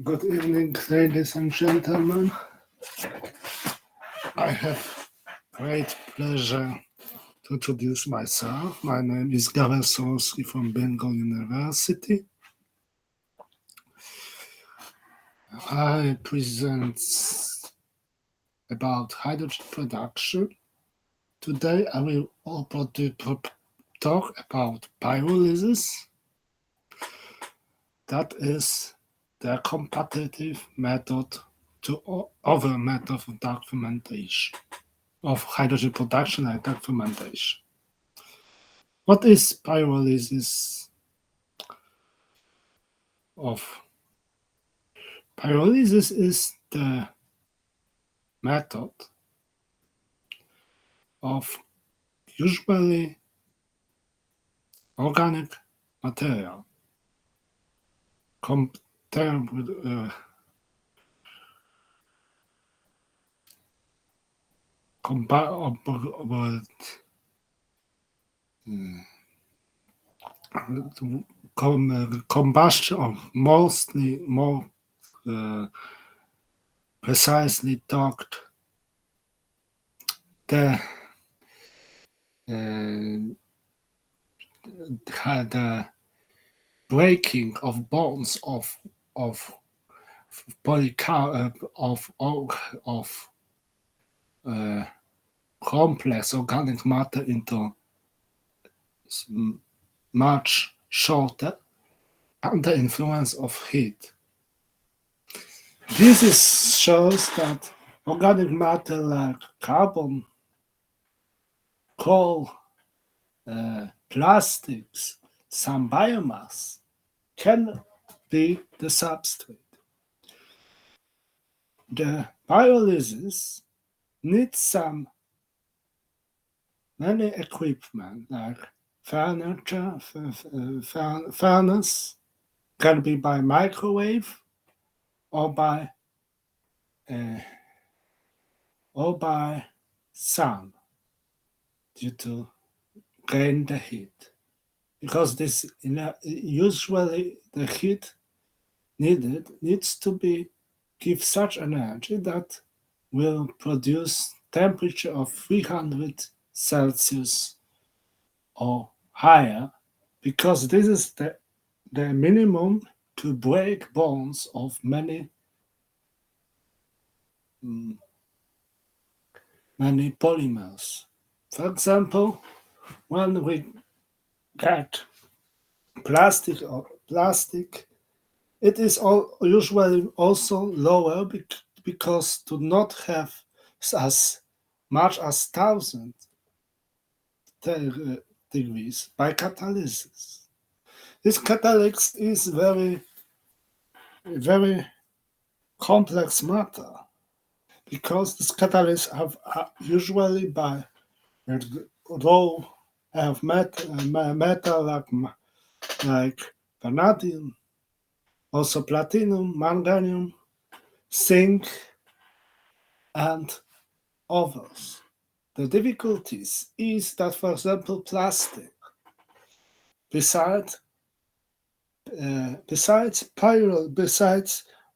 Good evening, ladies and gentlemen. I have great pleasure to introduce myself. My name is Gawel Solosky from Bengal University. I present about hydrogen production. Today I will talk about pyrolysis. That is the competitive method to other method of dark fermentation, of hydrogen production and dark fermentation. What is pyrolysis of? Pyrolysis is the method of usually organic material compared with combustion of mostly more precisely talked the breaking of bonds of complex organic matter into much shorter under influence of heat. This shows that organic matter like carbon, coal, plastics, some biomass can be the substrate. The pyrolysis needs many equipment like furniture, furnace, can be by microwave or by sun due to gain the heat. Because this usually the heat needed needs to be give such energy that will produce temperature of 300 Celsius or higher, because this is the minimum to break bonds of many polymers. For example, when we get plastic, it is usually also lower because to not have as much as 1,000 degrees by catalysis. This catalysis is very complex matter, because this catalysts have usually by low have metal like vanadium, also platinum, manganese, zinc, and others. The difficulties is that, for example, plastic, besides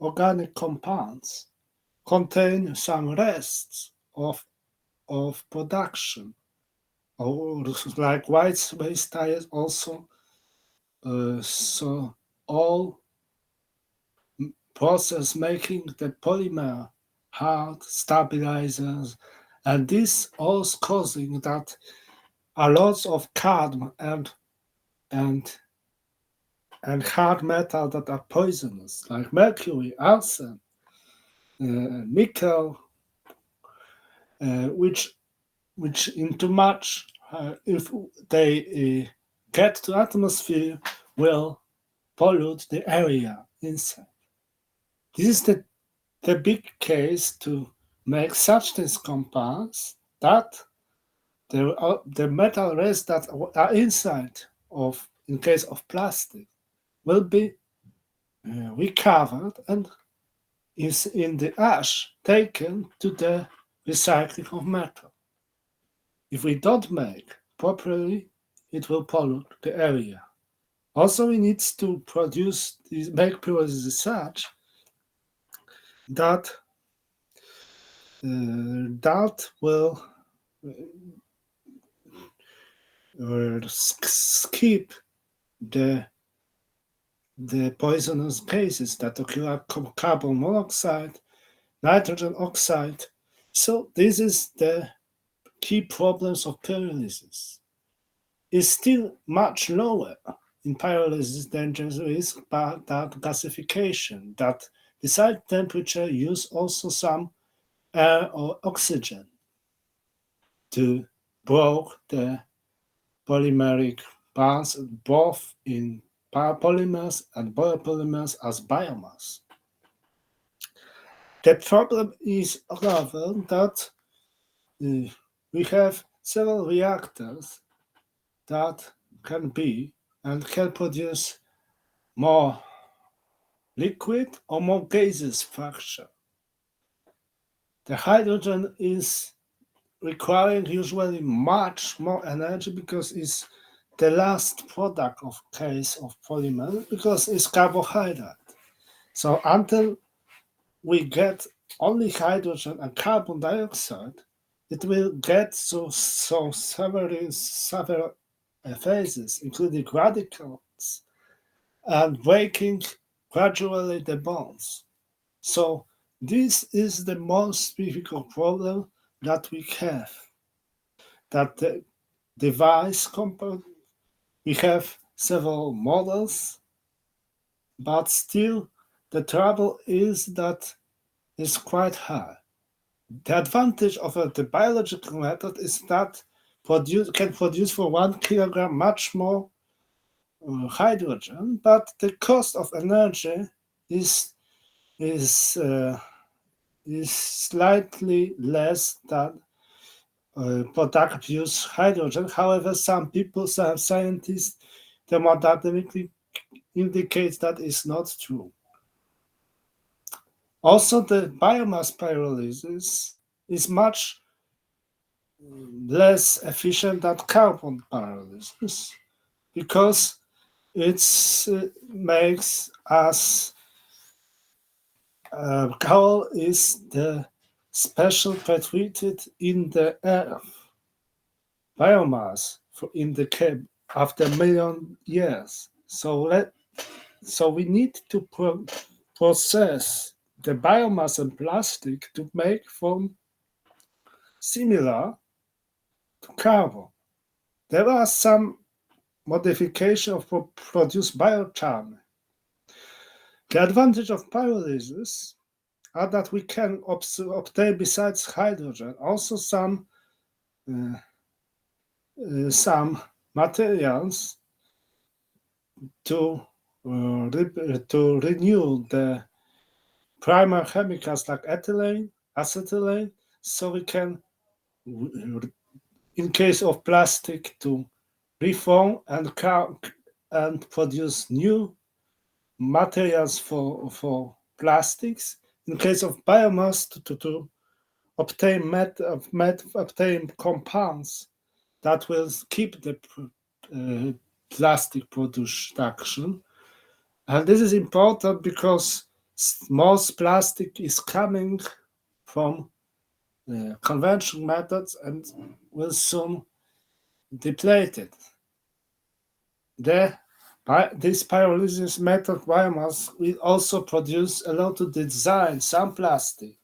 organic compounds, contain some rests of production, or like white waste tires also. So all process making the polymer hard, stabilizers, and this also causing that a lot of cadmium and hard metal that are poisonous, like mercury, arsen, nickel, which in too much, if they get to atmosphere, will pollute the area inside. This is the big case to make such these compounds that the metal rays that are inside of, in case of plastic, will be recovered and is in the ash taken to the recycling of metal. If we don't make properly, it will pollute the area. Also, we need to produce make pyrolysis such that that will skip the the poisonous gases that occur carbon monoxide, nitrogen oxide. So this is the key problems of pyrolysis. It's still much lower in pyrolysis than there is by that gasification, that besides temperature use also some air or oxygen to broke the polymeric bonds both in polymers and biopolymers as biomass. The problem is, however, that we have several reactors that can be and can produce more liquid or more gaseous fraction. The hydrogen is requiring usually much more energy because it's the last product of case of polymer because it's carbohydrate. So until we get only hydrogen and carbon dioxide, it will get several phases, including radicals and breaking gradually the bonds. So this is the most difficult problem that we have. That the device component, we have several models, but still the trouble is that it's quite high. The advantage of the biological method is that can produce for 1 kilogram much more hydrogen, but the cost of energy is is uh, is slightly less than product use hydrogen. However, some people, some scientists, thermodynamically indicate that is not true. Also, the biomass pyrolysis is much less efficient than carbon pyrolysis because it makes us coal is the special treated in the earth biomass in the cave after million years. So we need to process the biomass and plastic to make from similar to carbon. There are some modifications for produce biochar. The advantage of pyrolysis are that we can obtain besides hydrogen also uh, some materials to to renew the primary chemicals like ethylene, acetylene, so we can, in case of plastic, to reform and produce new materials for plastics. In case of biomass, to obtain obtain compounds that will keep the uh, plastic production. And this is important because most plastic is coming from conventional methods and will soon depleted. The, this pyrolysis method biomass will also allow to design some plastic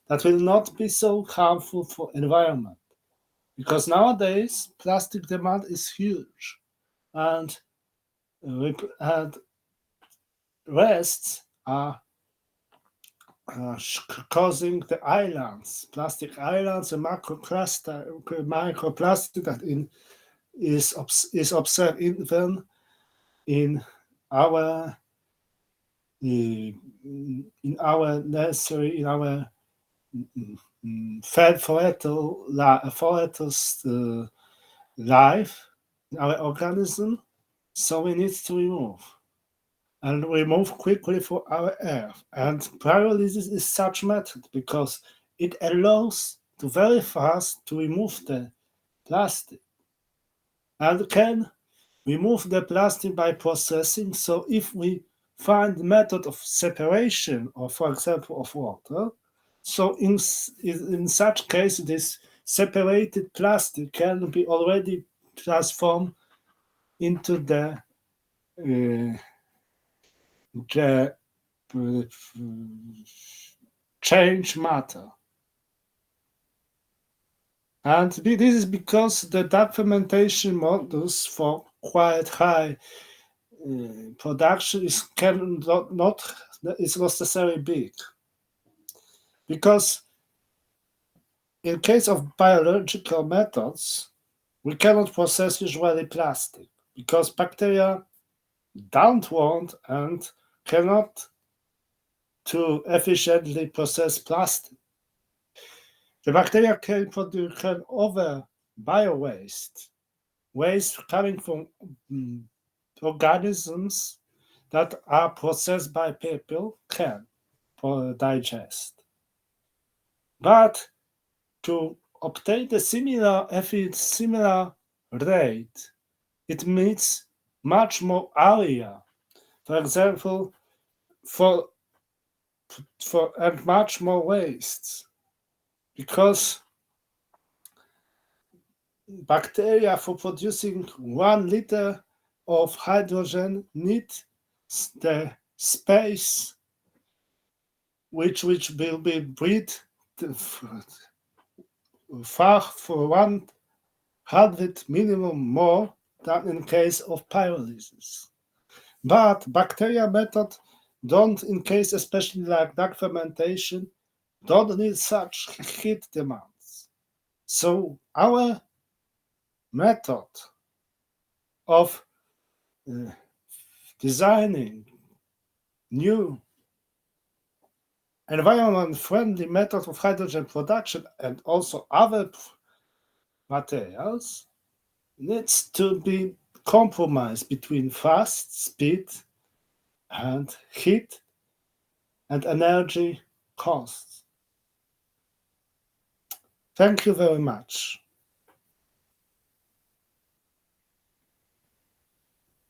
that will not be so harmful for environment. Because nowadays plastic demand is huge, and and waste are causing the islands, plastic islands, and microplastic that is observed even in our in our nursery, in our forest life, in our organism. So we need to remove. And remove quickly for our earth. And pyrolysis is such method because it allows to very fast to remove the plastic and can remove the plastic by processing. So if we find the method of separation, or for example, of water. So in such case, this separated plastic can be already transformed into the change matter. And this is because the dark fermentation models for quite high production is not necessarily big. Because in case of biological methods, we cannot process usually plastic because bacteria don't want and cannot to efficiently process plastic. The bacteria can over bio-waste, waste coming from organisms that are processed by people can digest. But to obtain the similar rate, it needs much more area. For example, for and much more waste, because bacteria for producing 1 liter of hydrogen need the space which will be breathed far for 100 minimum more than in case of pyrolysis. But bacteria method don't, in case especially like dark fermentation, don't need such heat demands. So our method of designing new environment-friendly method of hydrogen production and also other materials needs to be compromised between fast speed and heat and energy costs. Thank you very much.